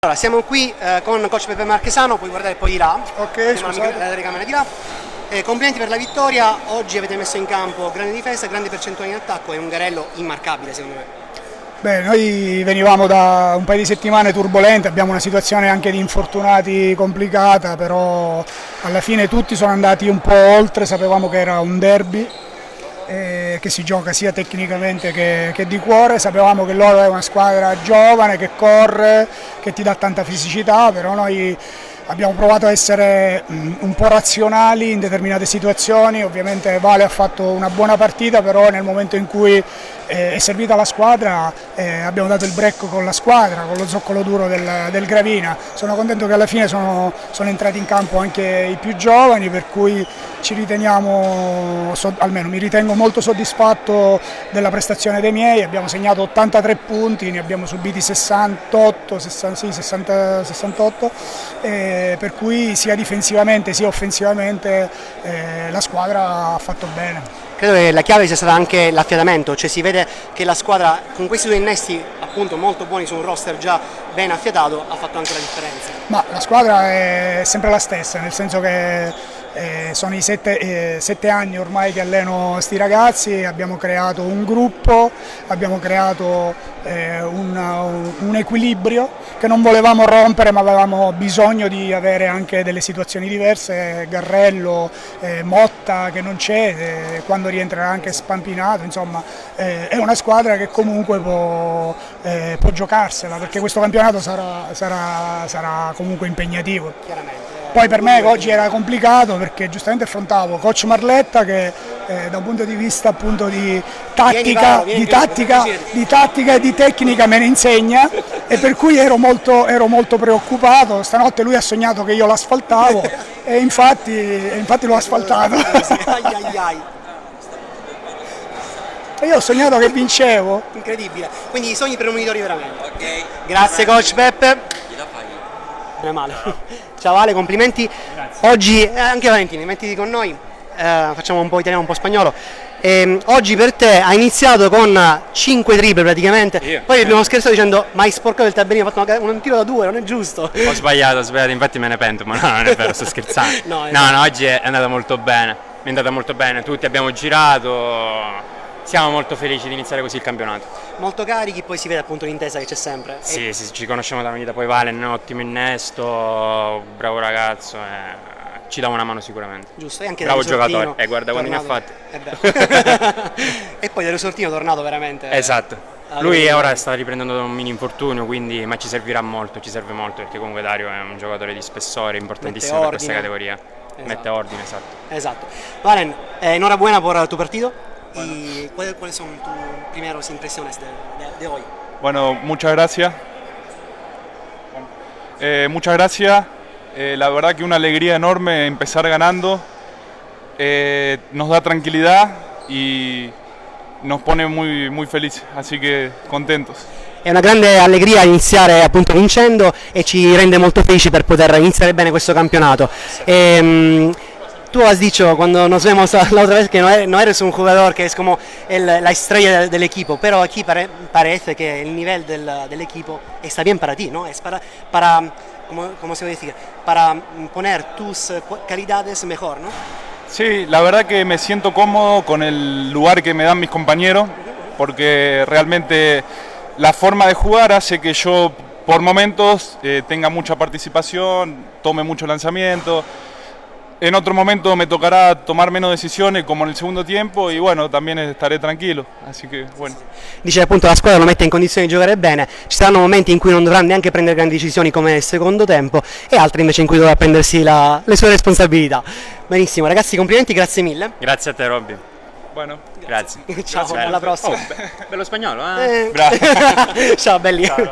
Allora, siamo qui con coach Peppe Marchesano, puoi guardare poi di là. Ok, scusate. La telecamera di là. Complimenti per la vittoria, oggi avete messo in campo grande difesa, grandi percentuali in attacco e un Garello immarcabile secondo me. Beh, noi venivamo da un paio di settimane turbolente, abbiamo una situazione anche di infortunati complicata, però alla fine tutti sono andati un po' oltre, sapevamo che era un derby che si gioca sia tecnicamente che di cuore, sapevamo che loro è una squadra giovane che corre, che ti dà tanta fisicità, però noi abbiamo provato a essere un po' razionali in determinate situazioni. Ovviamente Vale ha fatto una buona partita, però nel momento in cui è servita la squadra abbiamo dato il break con la squadra, con lo zoccolo duro del Gravina. Sono contento che alla fine sono entrati in campo anche i più giovani, per cui ci riteniamo, almeno mi ritengo molto soddisfatto della prestazione dei miei. Abbiamo segnato 83 punti, ne abbiamo subiti 68, per cui sia difensivamente sia offensivamente la squadra ha fatto bene. Credo che la chiave sia stata anche l'affiatamento, cioè si vede che la squadra con questi due innesti appunto molto buoni su un roster già ben affiatato ha fatto anche la differenza. Ma la squadra è sempre la stessa, nel senso che sono i 7 anni ormai che alleno sti ragazzi, abbiamo creato un gruppo, abbiamo creato un equilibrio che non volevamo rompere, ma avevamo bisogno di avere anche delle situazioni diverse. Garrello, Motta che non c'è, quando rientrerà anche Spampinato, insomma è una squadra che comunque può giocarsela, perché questo campionato sarà comunque impegnativo. Chiaramente. Poi per me oggi era complicato perché giustamente affrontavo coach Marletta che da un punto di vista appunto di tattica e di tecnica me ne insegna, e per cui ero molto preoccupato. Stanotte lui ha sognato che io l'asfaltavo e infatti l'ho asfaltato. E io ho sognato che vincevo. Incredibile, quindi i sogni premonitori veramente. Okay. Grazie coach Peppe. Non è male. Ciao Ale, complimenti. Grazie. Oggi, anche Valentino, mettiti con noi, facciamo un po' italiano, un po' spagnolo. Oggi per te ha iniziato con 5 triple praticamente, poi abbiamo scherzato dicendo ma hai sporcato il tabellino, hai fatto un tiro da 2, non è giusto. Ho sbagliato, infatti me ne pento, ma no, non è vero, sto scherzando. No, oggi è andata molto bene, è andata molto bene, tutti abbiamo girato. Siamo molto felici di iniziare così il campionato. Molto carichi, poi si vede appunto l'intesa che c'è sempre. Sì, ci conosciamo da una vita, poi Vale è un ottimo innesto, bravo ragazzo, ci dà una mano sicuramente. Giusto, e anche bravo giocatore, guarda quanti ne ha fatti. E poi del Resortino tornato veramente. Esatto, lui ora sta riprendendo da un mini infortunio, quindi, ma ci servirà molto, ci serve molto, perché comunque Dario è un giocatore di spessore importantissimo per questa categoria. Esatto. Mette ordine, esatto. Valen, enhorabuena por tu partido. ¿Y cuáles son tus primeras impresiones de hoy? Bueno, muchas gracias. La verdad que una alegría enorme empezar ganando. Nos da tranquilidad y nos pone muy felices, así que contentos. È una grande allegria iniziare appunto vincendo e ci rende molto felici per poter iniziare bene questo campionato. Tú has dicho cuando nos vemos la otra vez que no eres un jugador que es como la estrella del equipo, pero aquí parece que el nivel del equipo está bien para ti, ¿no? Es para ¿cómo se puede decir? Para poner tus calidades mejor, ¿no? Sí, la verdad que me siento cómodo con el lugar que me dan mis compañeros, porque realmente la forma de jugar hace que yo por momentos tenga mucha participación, tome mucho lanzamiento. En otro momento me tocará tomar menos decisiones como en el segundo tiempo y bueno, también estaré tranquilo, así que bueno. Dice appunto la squadra lo mette in condizione di giocare bene, ci saranno momenti in cui non dovrà neanche prendere grandi decisioni come nel secondo tempo e altri invece in cui dovrà prendersi le sue responsabilità. Benissimo ragazzi, complimenti, grazie mille. Grazie a te Robby. Bueno, grazie. Ciao, alla prossima. Bello spagnolo, Bravo. Ciao belli. Ciao.